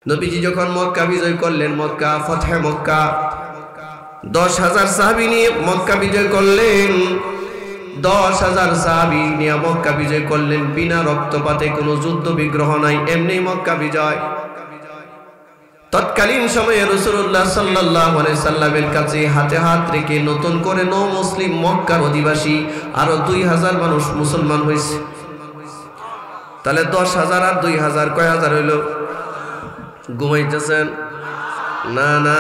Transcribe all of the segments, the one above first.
নবীজি যখন মক্কা বিজয় করলেন, মক্কা ফতহে মক্কা, 10,000 সাহাবী নিয়ে মক্কা বিজয় করলেন। 10,000 সাহাবী নিয়ে মক্কা বিজয় করলেন, বিনা রক্তপাতে, কোনো যুদ্ধ বিগ্রহ নাই, এমনি মক্কা বিজয়। তৎকালীন সময়ে রাসূলুল্লাহ সাল্লাল্লাহু আলাইহি সাল্লামের কাছে হাতে হাত রেখে নতুন করে মুসলিম মক্কার অধিবাসী আরো 2,000 মানুষ মুসলমান হয়েছে। তাহলে 10,000 আর 2,000 কয় হাজার হইল? ঘুমাইতেছেন? না না,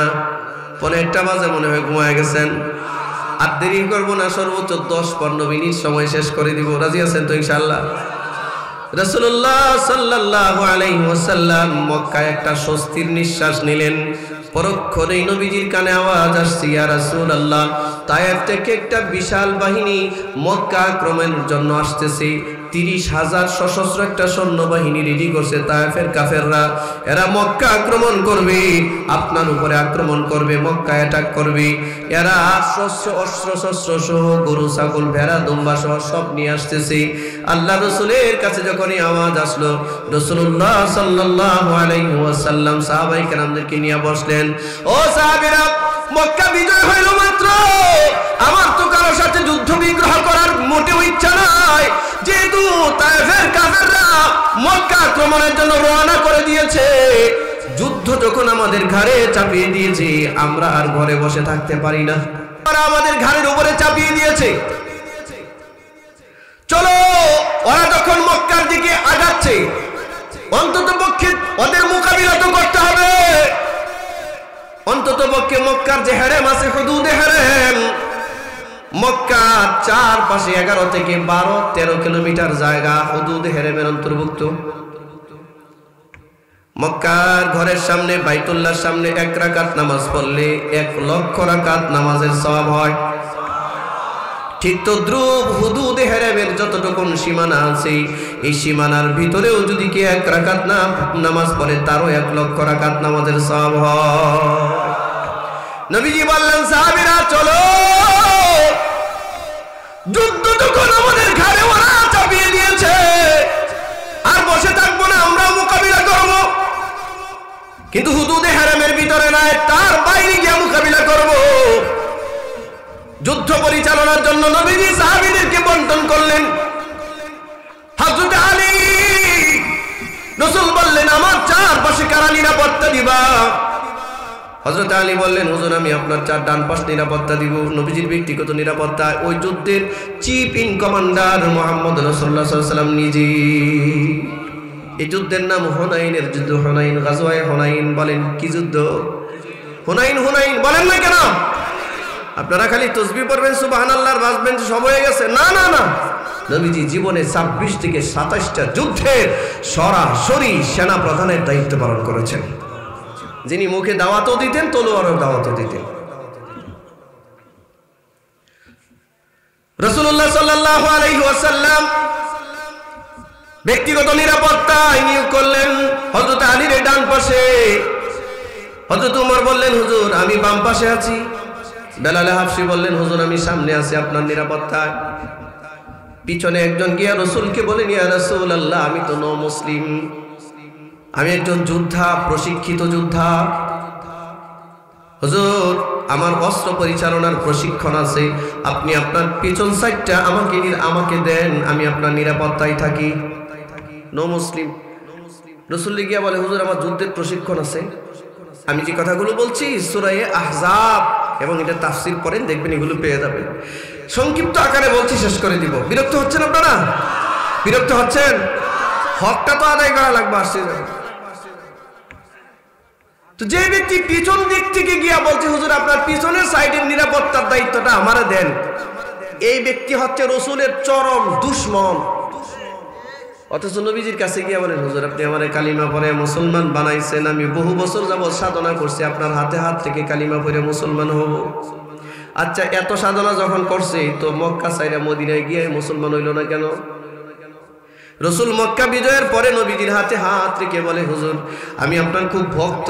1:15 বাজে মনে হয় ঘুমায় গেছেন। আর দেরি করবো না, সর্বোচ্চ 10-15 মিনিট সময় শেষ করে দিব। রাজি আছেন তো ইনশাআল্লাহ? রাসূলুল্লাহ সাল্লাল্লাহু আলাইহি ওয়াসাল্লাম মক্কায় একটা স্বস্তির নিঃশ্বাস নিলেন। পরক্ষণেই নবীজির কানে আওয়াজ আসছে, ইয়া রাসূলুল্লাহ, তায়েফ থেকে একটা বিশাল বাহিনী মক্কা আক্রমণের জন্য আসতেছে। 30,000 সশস্ত্র একটা সৈন্যবাহিনী রেডি করছে তায়েফের কাফেররা। এরা মক্কা আক্রমণ করবে, আপনার উপরে আক্রমণ করবে, মক্কা অ্যাটাক করবে। এরা অস্ত্র শস্ত্র সহ গরু ছাগল ভেড়া দুম্বা সহ সব নিয়ে আসতেছে। আল্লাহ রাসূলের কাছে যখনই আওয়াজ আসলো, রাসূলুল্লাহ সাল্লাল্লাহু আলাইহি ওয়াসাল্লাম সাহাবায়ে কেরামদেরকে নিয়ে বসলেন। ও সাহাবীরা, মক্কা বিজয় হইল মাত্র, আমার তো কারোর সাথে যুদ্ধ বিগ্রহ করার মোটেও ইচ্ছা নাই। যেহেতু তায়েফের কাফেররা মক্কা আক্রমণের জন্য রওনা করে দিয়েছে, যুদ্ধ যখন আমাদের ঘাড়ে চাপিয়ে দিয়েছে, আমরা আর ঘরে বসে থাকতে পারি না। ওরা আমাদের ঘাড়ের উপরে চাপিয়ে দিয়েছে, চলো। ওরা যখন মক্কার দিকে আগাচ্ছে, অন্তত পক্ষে ওদের মোকাবিলা তো করতে হবে। অন্তত পক্ষে মক্কার যে হেরেম আছে, হুদুদে হেরেম, মক্কার চারপাশে 11 থেকে 12-13 কিলোমিটার জায়গা হুদুদে হেরেমের অন্তর্ভুক্ত। মক্কার ঘরের সামনে, বাইতুল্লাহর সামনে 1 রাকাত নামাজ পড়লে 1 লক্ষ রাকাত নামাজের সওয়াব হয়। ঠিক তদ্রুপ হুদুদে হেরেমের যতটুকু সীমানা আছে, এই সীমানার ভিতরেও যদি কি 1 রাকাত নামাজ পড়ে, তারও 1 লক্ষ রাকাত নামাজের সওয়াব হয়। নবীজি বললেন, সাহাবীরা চলো, যুদ্ধ যখন আমাদের ঘাড়ে ওরা চাপিয়ে দিয়েছে, আর বসে থাকবো না, আমরা মোকাবিলা করব। কিন্তু হুদুদে হারামের ভিতরে নয়, তার বাইরে গিয়ে মোকাবিলা করব। যুদ্ধ পরিচালনার জন্য নবীজি সাহাবীদেরকে বন্টন করলেন। হযরত আলী, রাসূল বললেন, আমার চারপাশে কারা নিরাপত্তা দিবা? হযরত আলী বললেন, হুজুর, আমি আপনার ডান পাশ নিরাপত্তা দিব। নবীজির ব্যক্তিগত নিরাপত্তা ওই যুদ্ধের চিফ ইন কমান্ডার মুহাম্মদ রাসূলুল্লাহ সাল্লাল্লাহু আলাইহি ওয়াসাল্লাম নিজে। এই যুদ্ধের নাম হুনাইনের যুদ্ধ। হুনাইন, গাজওয়ায়ে হুনাইন। বলেন কি যুদ্ধ? হুনাইন। হুনাইন বলেন না কেন? আপনারা খালি তাসবিহ পড়বেন, সুবহানাল্লাহ বাজবেন, সব হয়ে গেছে। না না না, নবীজি জীবনে 26 থেকে 27টা যুদ্ধের সরাসরি সেনা প্রধানের দায়িত্ব পালন করেছেন, যিনি মুখে দাওয়াতও দিতেন, তলোয়ারের দাওয়াতও দিতেন। রাসূলুল্লাহ সাল্লাল্লাহু আলাইহি ওয়াসাল্লাম ব্যক্তিগত নিরাপত্তায় নিয়োগ করলেন হযরত আলীর ডান পাশে। হযরত ওমর বললেন, হুজুর, আমি বাম পাশে আছি। বেলাল হাফসি বললেন, হুজুর, আমি সামনে আছি আপনার নিরাপত্তায়। পিছনে একজন গিয়া রাসূলকে বলেন, ইয়া রাসূলুল্লাহ, আমি তো মুসলিম, আমি একজন যোদ্ধা, প্রশিক্ষিত যোদ্ধা। হুজুর, আমার অস্ত্র পরিচালনার প্রশিক্ষণ আছে, আপনি আপনার পিছন সাইডটা আমাকে দেন, আমি আপনার নিরাপত্তায় থাকি। নো মুসলিম। রাসূল গিয়া বলে, হুজুর, আমার যুদ্ধের প্রশিক্ষণ আছে। আমি যে কথাগুলো বলছি সূরা আহজাব, এবং এটা তাফসীর করেন, দেখবেন এগুলো পেয়ে যাবেন। সংক্ষিপ্ত আকারে বলছি, শেষ করে দিব। বিরক্ত হচ্ছেন আপনারা? বিরক্ত হচ্ছেন? হকটা তো আদায় করা লাগবে। আসছে তো যে ব্যক্তি পিছন দিক থেকে গিয়া বলছে, হুজুর, আপনার পিছনের সাইডের নিরাপত্তার দায়িত্বটা আমারে দেন, এই ব্যক্তি হচ্ছে রাসূলের চরম দুশমন। অথচ নবীজির কাছে গিয়া বলেন, হুজুর, আপনি আমারে কালিমা পড়ে মুসলমান বানাইছেন, আমি বহু বছর যাবত সাধনা করছি আপনার হাতে হাত থেকে কালিমা পড়ে মুসলমান হব। আচ্ছা, এত সাধনা যখন করছে, তো মক্কা ছাইরা মদিনায় গিয়ে মুসলমান হইল না কেন? রাসূল মক্কা বিজয়ের পরে নবীজির হাতে হাত রেখে বলে, হুজুর, আমি আপনার খুব ভক্ত।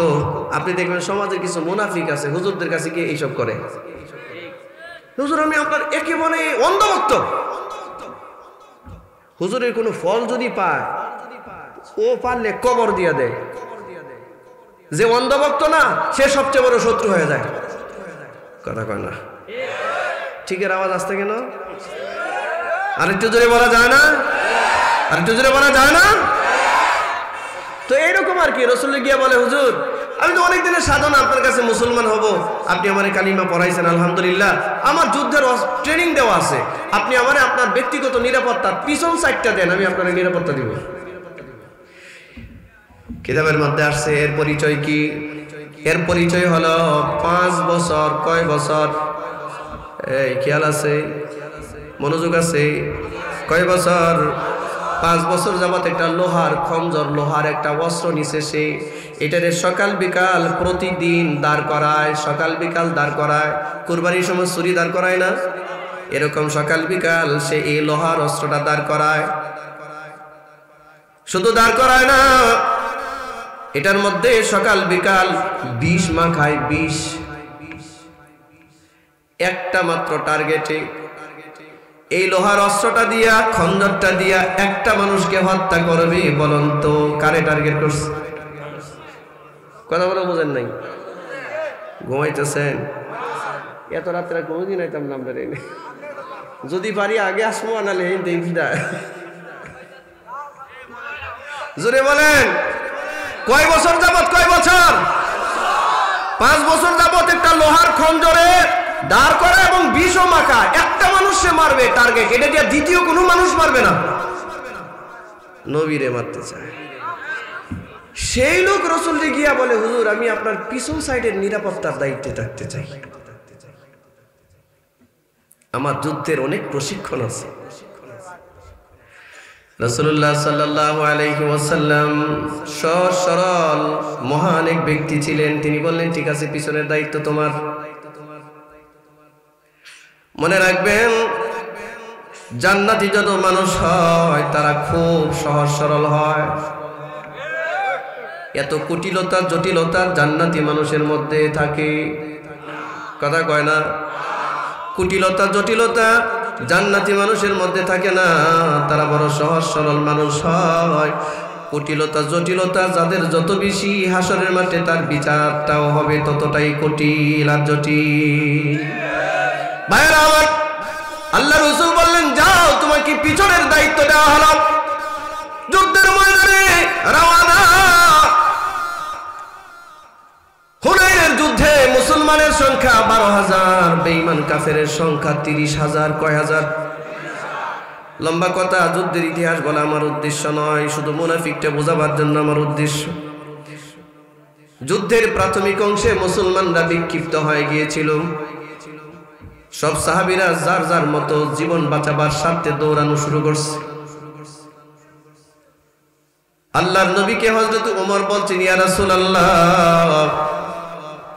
আপনি দেখবেন সমাজের কিছু মুনাফিক আছে, হুজুরদের কাছে গিয়ে এইসব করে, হুজুর, আমি আপনার একেবারে অন্ধভক্ত। হুজুরের কোনো ফল যদি পায়, ও পারলে কবর দিয়া দেয়। যে অন্ধভক্ত না সে সবচেয়ে বড় শত্রু হয়ে যায়। কথা কয় না? ঠিকের আওয়াজ আসতে কেন? আরেকটু জোরে বলা যায় না? আরেকটু জোরে বলা যায় না? তো এইরকম আর কি। রাসূল গিয়া বলে, হুজুর আমি তো অনেক দিনের সাধনা, আপনার কাছে মুসলমান হব, আপনি আমার কালিমা পড়াইছেন আলহামদুলিল্লাহ, আমার যুদ্ধের ট্রেনিং দেওয়া আছে, আপনি আমারে আপনার ব্যক্তিগত নিরাপত্তার পিছন সাইডটা দেন, আমি আপনার নিরাপত্তা দিব। কিতাবের মধ্যে আসছে এর পরিচয় কি? এর পরিচয় হলো 5 বছর। কয় বছর? এই খেয়াল আছে? মনোযোগ আছে? কয় বছর? 5 বছর যাবত একটা লোহার খঞ্জর, লোহার একটা অস্ত্র নিছে সে। এটারে সকাল বিকাল প্রতিদিন দাঁড় করায়, সকাল বিকাল দাঁড় করায়। কুরবানির সময় ছুরি দাঁড় করায় না, এরকম সকাল বিকাল সে এই লোহার অস্ত্রটা দাঁড় করায়। শুধু দাঁড় করায় না, এটার মধ্যে সকাল বিকাল বিষ মাখায়। বিষ একটা মাত্র টার্গেটে এই লোহার অস্ত্রটা দিয়া, খঞ্জরটা দিয়া একটা মানুষকে হত্যা করবে। বলুন তো কারে টার্গেট করছে? কথা বলে বোঝেন নাই? ঘুমাইতেছেন? এত রাত্রে কোনোদিন আইতাম না আমরা। যদি পারি আগে আসবো, আনালে জোরে বলেন। কয় বছর যাবত? কয় বছর? 5 বছর যাবত একটা লোহার খঞ্জরে দাঁড় করা এবং বিষও মাখা। একটা মানুষ সে মারবে টার্গেট, এটা দিয়ে দ্বিতীয় কোনো মানুষ মারবে না, নবীরে মারতে চায়। সেই লোক রাসূল গিয়া বলে, হুজুর আমি আপনার পিছন সাইডের নিরাপত্তার দায়িত্বে থাকতে চাই, আমার যুদ্ধের অনেক প্রশিক্ষণ আছে। রাসূলুল্লাহ সাল্লাল্লাহু আলাইহি ওয়াসাল্লাম সহজ সরল মহান এক ব্যক্তি ছিলেন। তিনি বললেন, ঠিক আছে, পিছনের দায়িত্ব তোমার। মনে রাখবেন, জান্নাতি যত মানুষ হয় তারা খুব সহজ সরল হয়। এত কুটিলতা জটিলতা জান্নাতি মানুষের মধ্যে থাকে। কথা কয় না? কুটিলতা জটিলতা জান্নাতি মানুষের মধ্যে থাকে না, তারা বড় সহজ সরল মানুষ হয়। কুটিলতা জটিলতা যাদের যত বেশি, হাসরের মাঠে তার বিচারটাও হবে ততটাই কুটিল আর জটিল। ভাইরা আমার, আল্লাহ রাসূল বললেন, যাও তোমাকে পিছনের দায়িত্ব দেওয়া হলো, যুদ্ধের ময়দানে রওনা। হুনাইনের যুদ্ধে মুসলমানের সংখ্যা 12,000, বেঈমান কাফেরের সংখ্যা 30,000। কয় হাজার? লম্বা কথা, যুদ্ধের ইতিহাস বলা আমার উদ্দেশ্য নয়, শুধু মুনাফিকটা বোঝাবার জন্য আমার উদ্দেশ্য। যুদ্ধের প্রাথমিক অংশে মুসলমানরা বিক্ষিপ্ত হয়ে গিয়েছিল। সব সাহাবীরা যার যার মতো জীবন বাঁচাবার স্বার্থে দৌড়ানো শুরু করছে। আল্লাহর নবীকে হযরত ওমর বলছেন, ইয়া রাসূলুল্লাহ,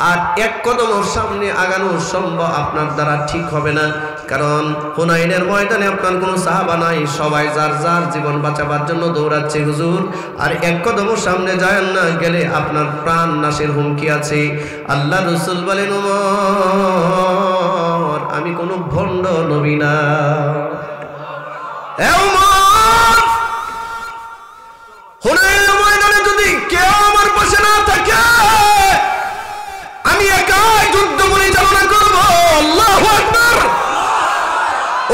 আর এক কদম সামনে আগানো সম্ভব আপনার দ্বারা ঠিক হবে না, কারণ হুনাইনের ময়দানে আপনার কোনো সাহাবা নাই, সবাই যার যার জীবন বাঁচাবার জন্য দৌড়াচ্ছে হুজুর, আর এক কদম সামনে যায় না, গেলে আপনার প্রাণ নাশের হুমকি আছে। আল্লাহ রাসূল বলেন, ওমর, আমি কোনো ভণ্ড নবী না। হুনাইনের ময়দানে যদি কেউ আমার পাশে না থাকে, আমি একাই যুদ্ধ পরিচালনা করব। আল্লাহু আকবার।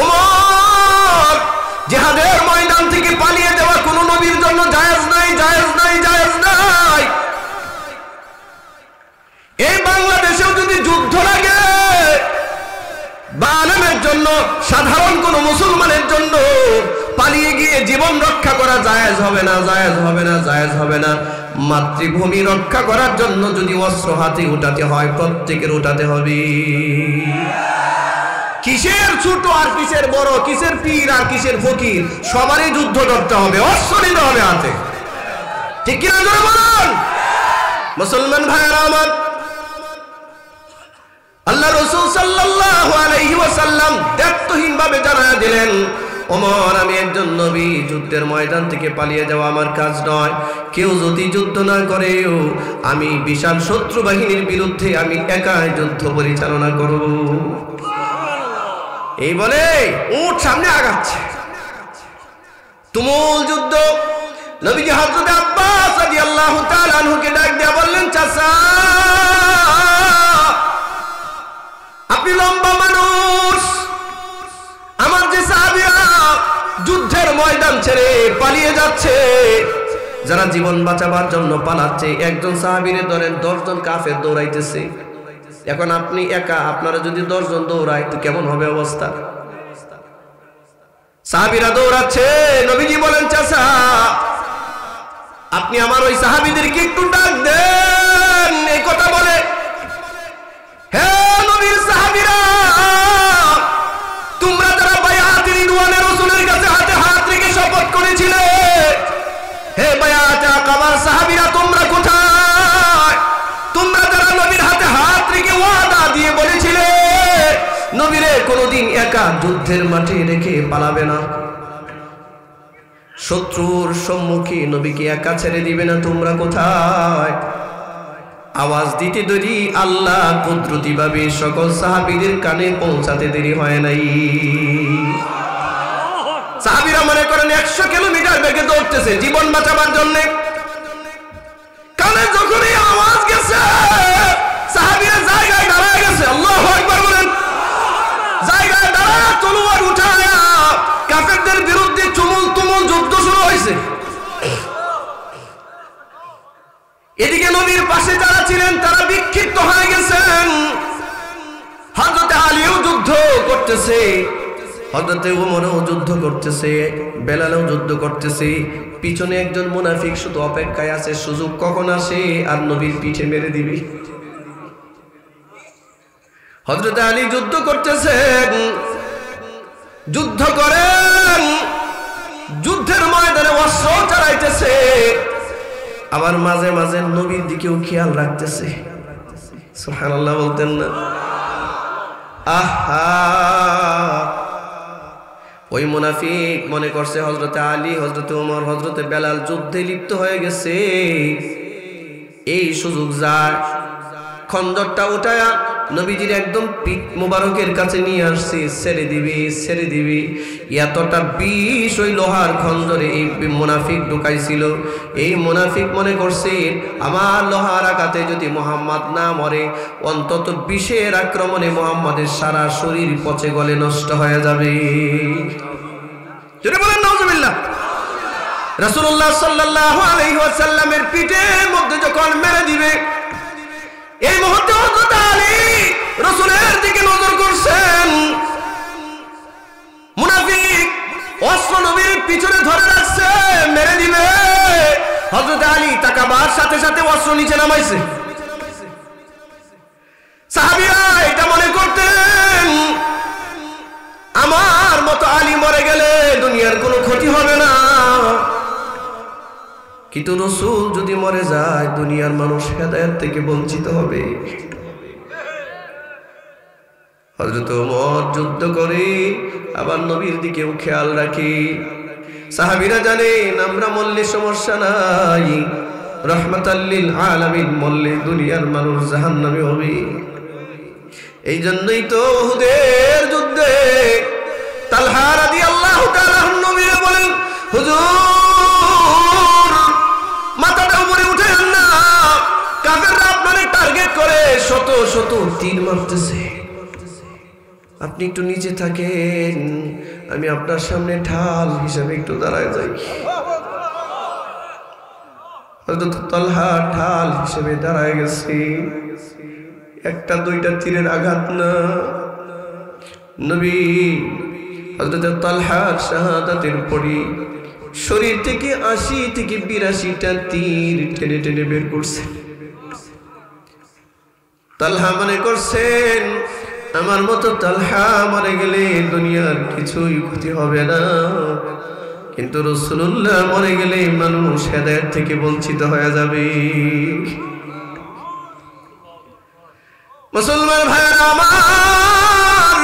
ওমর, জিহাদের ময়দান থেকে পালিয়ে যাওয়া কোন নবীর জন্য জায়েজ নাই, জায়েজ নাই, জায়েজ নাই। এই বাংলাদেশেও যদি যুদ্ধ লাগে, বা আলেমের জন্য, সাধারণ কোন মুসলমানের জন্য পালিয়ে গিয়ে জীবন রক্ষা করা জায়েজ হবে না, জায়েজ হবে না, জায়েজ হবে না। মাতৃভূমি রক্ষা করার জন্য যদি অস্ত্র হাতে উঠাতে হয়, প্রত্যেকের উঠাতে হবে। কিসের ছোট আর কিসের বড়, কিসের পীর আর কিসের ফকির, সবারই যুদ্ধ করতে হবে, অস্ত্র নিতে হবে হাতে। ঠিক কিনা জোরে বলুন। মুসলমান ভাইয়েরা আমার, আল্লাহ রাসূল সাল্লাল্লাহু আলাইহি ওয়াসাল্লাম দায়িত্বহীন ভাবে জানায়া দিলেন, ওমর, আমি একজন নবী, যুদ্ধের ময়দান থেকে পালিয়ে যাওয়া আমার কাজ নয়। কেউ যদি যুদ্ধ না করেও আমি বিশাল শত্রু বাহিনীর বিরুদ্ধে আমি একাই যুদ্ধ পরিচালনা করব। এই বলে উট সামনে আগাচ্ছে। তুমুল যুদ্ধ। নবীজি হযরত আব্বাস রাদিয়াল্লাহু তাআলা আনহুকে ডাক দিয়ে বললেন, চাচা দৌড়াচ্ছে, যারা জীবন বাঁচাবার জন্য পালাচ্ছে। একজন সাহাবীরে ধরেন 10 জন কাফের দৌড়াইতেছে। এখন আপনি একা, আপনারা যদি 10 জন দৌড়ায় তো কেমন হবে অবস্থা? সাহাবীরা দৌড়াচ্ছে, নবীজি বলেন চাচা আপনি আমার ওই সাহাবীদেরকে একটু ডাক দেন। এই কথা বলে, হে নবীর সাহাবীরা, তোমরা যারা বায়াত রিদওয়ানে রাসূলের কাছে হাতে হাত রেখে শপথ করেছিলে, হে বায়াত আকাবার সাহাবীরা তোমরা কোথায়? তোমরা যারা নবীর হাতে হাত রেখে ওয়াদা দিয়ে বলেছিলে নবীরে কোনোদিন একা যুদ্ধের মাঠে রেখে পালাবে না, শত্রুর সম্মুখে নবীকে একা ছেড়ে দিবে না, তোমরা কোথায়? আওয়াজ দিতে দেরি আল্লাহ কুদরতি ভাবে সকল সাহাবীদের কানে পৌঁছাতে দেরি হয় নাই। সাহাবীরা মনে করেন 100 কিলোমিটার বেগে দৌড়তেছে জীবন বাঁচাবার জন্য। কানে যখনই আওয়াজ গেছে সাহাবীরা জায়গায় দাঁড়ায় গেছে। আল্লাহু আকবার বলেন। জায়গায় দাঁড়ায় তলোয়ার উঠায়া কাফেরদের বিরুদ্ধে তুমুল যুদ্ধ শুরু হয়েছে। এদিকে নবীর পাশে যারা ছিলেন তারা বিক্ষিপ্ত হয়ে গেছেন। হযরত আলীও যুদ্ধ করতেছে, হযরত ওমরও যুদ্ধ করতেছে, বেলালও যুদ্ধ করতেছে। পিছনে একজন মুনাফিক শুধু অপেক্ষায় আছে সুযোগ কখন আসে আর নবীর পিঠে মেরে দিবে। হযরত আলী যুদ্ধ করতেছেন, যুদ্ধ করেন, যুদ্ধের ময়দানে অস্ত্র চালাইতেছে, আবার মাঝে মাঝে নবীর দিকেও খেয়াল রাখতেছে। সুবহানাল্লাহ বলতেন না? আহা, ওই মুনাফিক মনে করছে হযরত আলী, হযরত ওমর, হযরত বেলাল যুদ্ধে লিপ্ত হয়ে গেছে, এই সুযোগ যায় খন্দকটা উঠায়া নবীজির একদম পিঠ মোবারকের কাছে নিয়ে আসছে, ছেড়ে দিবি। এতটা বিষ ওই লোহার খঞ্জরে এই মুনাফিক ঢুকাইছিল। এই মুনাফিক মনে করছে আমার লোহার আঘাতে যদি মুহাম্মদ না মরে, অন্তত বিষের আক্রমণে মুহাম্মাদের সারা শরীর পচে গলে নষ্ট হয়ে যাবে। যদি বলেন নাউজুবিল্লাহ। রাসূলুল্লাহ সাল্লাল্লাহু আলাইহি ওয়াসাল্লামের পিঠের মধ্যে যখন মেরে দিবে, এই মুহূর্তে হযরত আলী রাসূলের দিকে নজর করছেন। মুনাফিক অস্ত্র নবীর পিছনে ধরে রাখছে, মেরে দিবে। হযরত আলী তাকাবার সাথে সাথে অস্ত্র নিচে নামাইছে। সাহাবীরা এটা মনে করতেন আমার মতো আলী মরে গেলে দুনিয়ার কোনো ক্ষতি হবে না, কিন্তু রাসূল যদি মরে যায় দুনিয়ার মানুষ হেদায়েত থেকে বঞ্চিত হবে। হযরত ওমর যুদ্ধ করে আবার নবীর দিকেও খেয়াল রাখি। সাহাবীরা জানেন আমরা মরলে সমস্যা নাই, রাহমাতাল লিল আলামিন মরলে দুনিয়ার মানুষ জাহান্নামী হবে। এই জন্যই তো উহুদের যুদ্ধে তালহা রাদিয়াল্লাহু তাআলা নবীরে বলেন, হুজুর মাথাটা উপরে উঠান না, কাফেররা আপনারে টার্গেট করে শত শত তীর মারতেছে, আপনি একটু নিচে থাকেন, আমি আপনার সামনে ঢাল হিসেবে একটু দাঁড়ায় যাই। হযরত তালহা ঢাল হিসেবে দাঁড়ায় গেছে। একটা দুইটা তীরের আঘাত না, নবী হযরত তালহার শাহাদাতের পরই শরীর থেকে 80 থেকে 82টা তীর টেনে টেনে বের করছেন। তালহা মনে করছেন আমার মতো তালহা মরে গেলে দুনিয়ার কিছুই ক্ষতি হবে না, কিন্তু রাসূলুল্লাহ মরে গেলে মানুষ হেদায়েত থেকে বঞ্চিত হয়ে যাবে। মুসলমান ভাইরা আমার,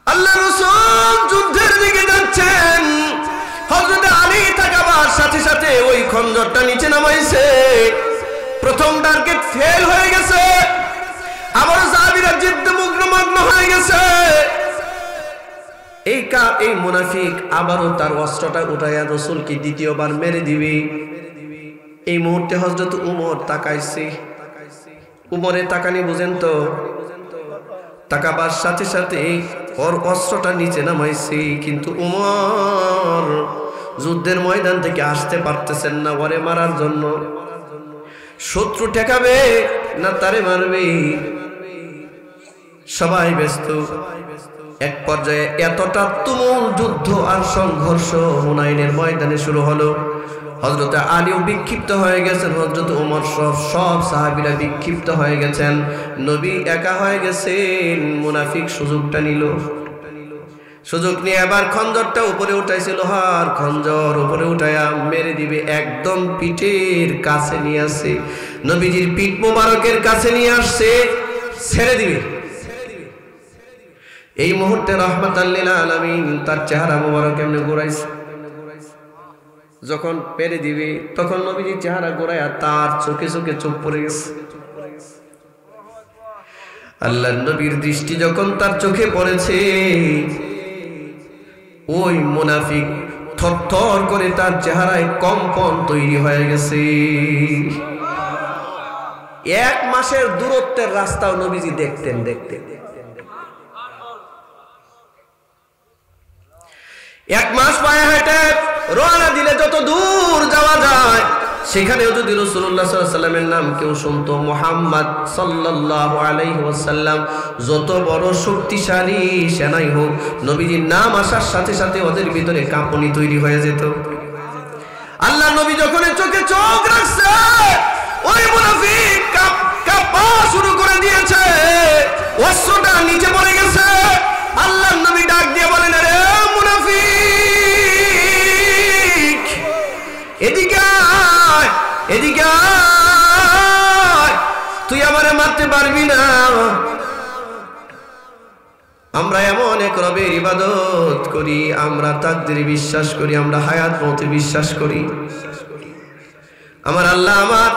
আল্লাহ রাসূল যুদ্ধের দিকে যাচ্ছেন। হযরত আলী তাকাবার সাথে সাথে ওই খঞ্জরটা নিচে নামাইছে। প্রথম টার্গেট ফেল হয়ে গেছে, আবার সাহাবীরা যুদ্ধে মগ্ন হয়ে গেছে। এই মুনাফিক আবারও তার অস্ত্রটা উঠাইয়া রাসূলকে দ্বিতীয়বার মেরে দিবে। এই মুহূর্তে হযরত উমর তাকাইছে। উমরে তাকানি বুঝেন তো, তাকাবার সাথে সাথে ওর অস্ত্রটা নিচে নামাইছি, কিন্তু উমর যুদ্ধের ময়দান থেকে আসতে পারতেছেন না ওরে মারার জন্য। শত্রু ঠেকাবে না তারে মারবে, সবাই ব্যস্ত। এক পর্যায়ে এতটা তুমুল যুদ্ধ আর সংঘর্ষ হুনাইনের ময়দানে শুরু হলো। হযরত আলীও বিক্ষিপ্ত হয়ে গেছেন, হযরত ওমর সব সাহাবীরা বিক্ষিপ্ত হয়ে গেছেন, নবী একা হয়ে গেছেন। মুনাফিক সুযোগটা নিল, সুযোগ নিয়ে আবার খঞ্জরটা উপরে উঠাইছিল, লোহার খঞ্জর উপরে উঠাইয়া মেরে দিবে, একদম পিঠের কাছে নিয়ে আসছে, নবীজির পিঠ মোবারকের কাছে নিয়ে আসছে, ছেড়ে দিবে। এই মুহূর্তে রাহমাতাল লিল আলামিন তার চেহারা মোবারক এমনি ঘুরাইছে, যখন পেরে দিবে তখন নবীজির চেহারা ঘুরাইয়া তার চোখে চোখে চোখ পড়ে গেছে। আল্লাহর নবীর দৃষ্টি যখন তার চোখে পড়েছে, ওই মুনাফিক থরথর করে তার চেহারায় কম্পন তৈরি হয়ে গেছে। 1 মাসের দূরত্বের রাস্তাও নবীজি দেখতেন। 1 মাস পায়ে হেঁটে রওনা দিলে যত দূর যাওয়া যায়, সেখানেও যদি রাসূলুল্লাহ সাল্লাল্লাহু আলাইহি ওয়াসাল্লামের নাম কেউ শুনতো, মুহাম্মদ সাল্লাল্লাহু আলাইহি ওয়াসাল্লাম, যত বড় শক্তিশালী সেনাই হোক, নবীজির নাম আসার সাথে সাথে ওদের ভিতরে কাঁপুনি তৈরি হয়ে যেত। আল্লাহ নবী যখন চোখে চোখ রাখছে, ওই মুনাফিক কাঁপা শুরু করে দিয়েছে, অস্ত্রটা নিচে পড়ে গেছে। আল্লাহ নবী ডাক দিয়ে বলেন, রে মুনাফিক, এদিকে আয়, এদিকে আয়, তুই আমারে মারতে পারবি না। আমরা এমন এক রবের ইবাদত করি, আমরা তাকদীর বিশ্বাস করি, আমরা হায়াত মওতে বিশ্বাস করি। আমার আল্লাহ আমার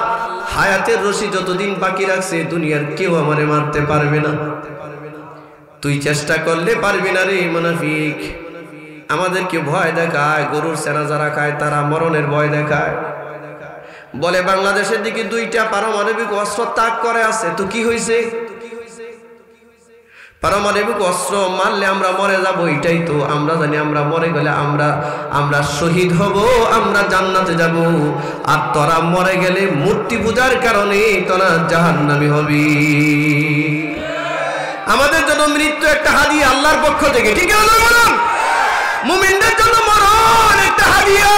হায়াতের রশি যতদিন বাকি রাখছে, দুনিয়ার কেউ আমারে মারতে পারবে না। তুই চেষ্টা করলে পারবি না রে মুনাফিক। আমাদেরকে ভয় দেখায়, গরুর সেনা যারা খায় তারা মরণের ভয় দেখায়। বলে বাংলাদেশের দিকে 2টা পারমাণবিক অস্ত্র তাক করে আছে, তো কি হয়েছে? পারমাণবিক অস্ত্র মারলে আমরা মরে যাব, এটাই তো আমরা জানি। আমরা মরে গেলে আমরা শহীদ হব, আমরা জান্নাতে যাব। আর তোরা মরে গেলে মূর্তি পূজার কারণে তোরা জাহান্নামী হবি। আমাদের জন্য মৃত্যু একটা হাদিয়া আল্লাহর পক্ষ থেকে, ঠিক আছে বলুন? মুমিনদের জন্য মরণ একটা হাদিয়া।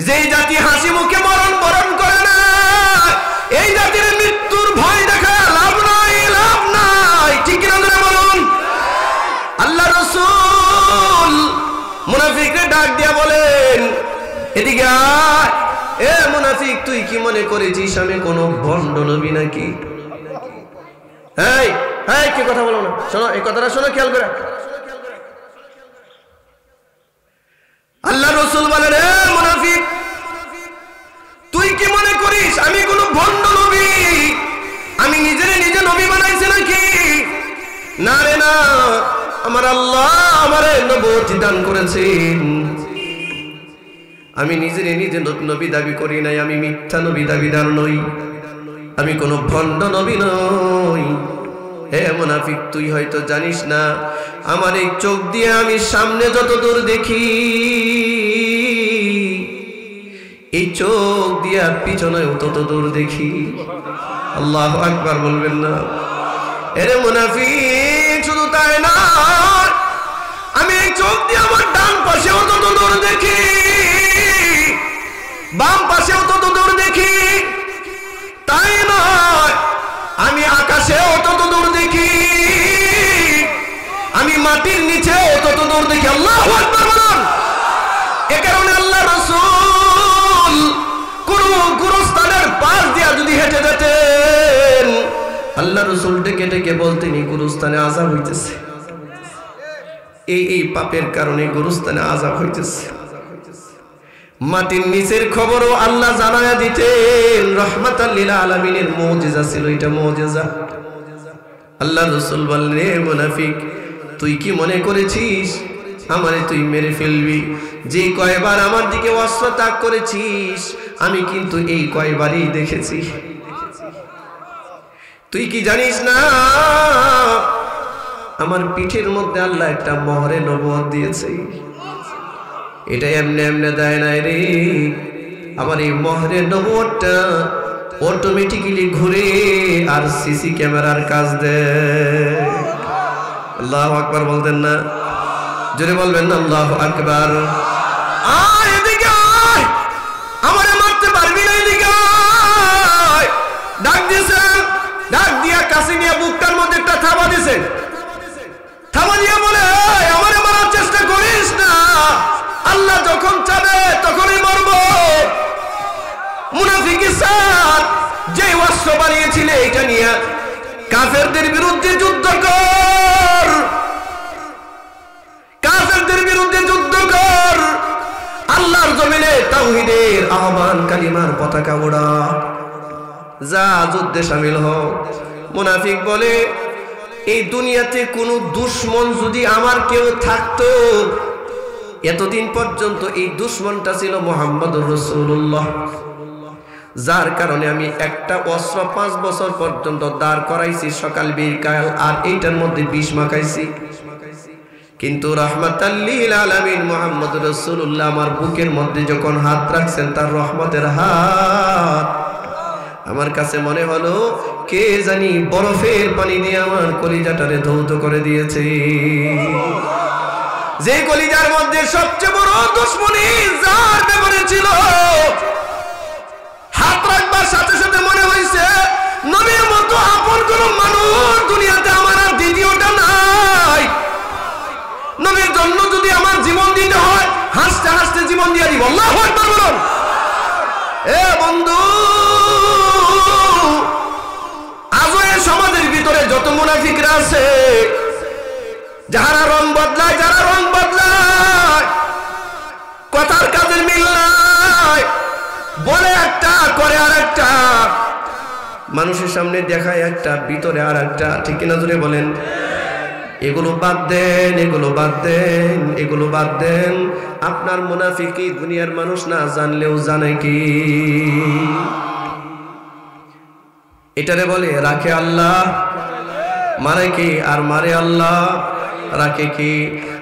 যেই জাতি হাসি মুখে মরণ বরণ করে না, এই জাতির মৃত্যুর ভয় দেখা লাভ নাই, লাভ নাই, ঠিক না বলুন? আল্লাহ রাসূল মুনাফিককে ডাক দিয়া বলেন, এদিকে আয়। এ মুনাফিক, তুই কি মনে করেছিস আমি কোন ভণ্ড নবী নাকি? এই এই কি কথা বলো না, শোনো, এই কথাটা শোনো, খেয়াল করে। আল্লাহ রাসূল বলেন, এ মুনাফিক, তুই কি মনে করিস আমি কোন ভণ্ড নবী? আমি নিজে নবী বানাইছি নাকি? না রে না, আমার আল্লাহ আমারে নবুয়ত দান করেছেন। আমি নিজে নবী দাবি করি নাই, আমি মিথ্যা নবী দাবিদার নই, আমি কোন ভণ্ড নবী নই। হে মুনাফিক, তুই হয়তো জানিস না, আমার এই চোখ দিয়ে আমি সামনে যত দূর দেখি, এই চোখ দিয়ে পিছনেও তত দূর দেখি। আল্লাহু আকবার বলবেন না? এরে মুনাফিক, শুধু তাই না, আমি এই চোখ দিয়ে আমার ডান পাশেও তত দূর দেখি, বাম পাশেও তত দূর দেখি। তাই নয়, আমি আকাশেও তত দূর দেখি, আমি মাটির নিচেও তত দূর দেখি। আল্লাহু আকবার বলুন। এ কারণে আল্লাহ রাসূল কোন গুরুস্থানের পাশ দিয়া যদি হেঁটে যেতেন, আল্লাহ রাসূল ডেকে ডেকে বলতেন, এই গুরুস্থানে আযাব হইতেছে, এই পাপের কারণে গুরুস্থানে আযাব হইতেছে। মাটির নিচের খবরও আল্লাহ জানায়া দিতেন। রাহমাতাল লিল আলামিনের মুজিজা ছিল এটা, মুজিজা। আল্লাহ রাসূল বললেন, হে মুনাফিক, তুই কি মনে করেছিস আমারে তুই মেরে ফেলবি? যে কয়বার আমার দিকে অস্ত্র তাক করেছিস, আমি কিন্তু এই কয়বারই দেখেছি। তুই কি জানিস না আমার পিঠের মধ্যে আল্লাহ একটা মোহরে নবুয়ত দিয়েছে। এটা এমনি এমনি দেয় নাই রে, আমার এই মোহরে নবুয়তটা অটোমেটিক্যালি ঘুরে আর সিসি ক্যামেরার কাজ দেয়। আল্লাহু আকবার বলতেন না? জোরে বলবেন না আল্লাহু আকবার। আয় এদিকে আয়, আমারে মারতে পারবি না, এদিকে আয়। ডাক দিয়েছেন, ডাক দিয়া কাছে নিয়ে বুকটার মধ্যে একটা থাবা দিয়েছেন। থাবা দিয়ে বলে আমারে মারার চেষ্টা করিস না, আল্লাহ যখন চাবে তখনই মারব। মুনাফিকি স্যার যে অস্ত্র বানিয়েছিলে এটা নিয়ে কাফেরদের বিরুদ্ধে যুদ্ধ কর, কাফেরদের বিরুদ্ধে যুদ্ধ কর, আল্লাহর জমিনে তাওহীদের আহ্বান কালিমার পতাকা ওড়া, যা যুদ্ধে শামিল হও। মুনাফিক বলে এই দুনিয়াতে কোন দুশমন যদি আমার কেউ থাকতো, এতদিন পর্যন্ত এই দুশমনটা ছিল মুহাম্মদুর রাসূলুল্লাহ, যার কারণে আমি একটা অস্ত্র 5 বছর পর্যন্ত দাঁড় করাইছি সকাল বিকাল, আর এইটার মধ্যে বিষ মাখাইছি। কিন্তু রাহমাতাল লিল আলামিন মুহাম্মদুর রাসূলুল্লাহ আমার বুকের মধ্যে যখন হাত রাখছেন, তার রহমতের হাত, আমার কাছে মনে হলো কে জানি বরফের পানি দিয়ে আমার কলিজাটারে ধৌত করে দিয়েছে। যে কলিজার মধ্যে সবচেয়ে বড় দুশমনী যার ব্যাপারে ছিল, হাত রাখবার সাথে সাথে মনে হয়েছে নবীর মতো আপন কোন মানুষ দুনিয়াতে আমার আর দ্বিতীয়টা নাই। নবীর জন্য যদি আমার জীবন দিতে হয়, হাসতে হাসতে জীবন দিয়ে দিব। আল্লাহু আকবার বলুন। এ বন্ধু, আজও এই সমাজের ভিতরে যত মুনাফিকরা আছে, যারা রং বদলায়, যারা রং বদলায়, কথার কাজের মিল নাই, বলে একটা করে আর একটা, মানুষের সামনে দেখায় একটা ভিতরে আর একটা, ঠিক কিনা জোরে বলেন? এগুলো বাদ দেন, এগুলো বাদ দেন, এগুলো বাদ দেন। আপনার মুনাফিকি দুনিয়ার মানুষ না জানলেও জানে কি? এটারে বলে রাখে আল্লাহ, মারে কি? আর মারে আল্লাহ, রাখে কি?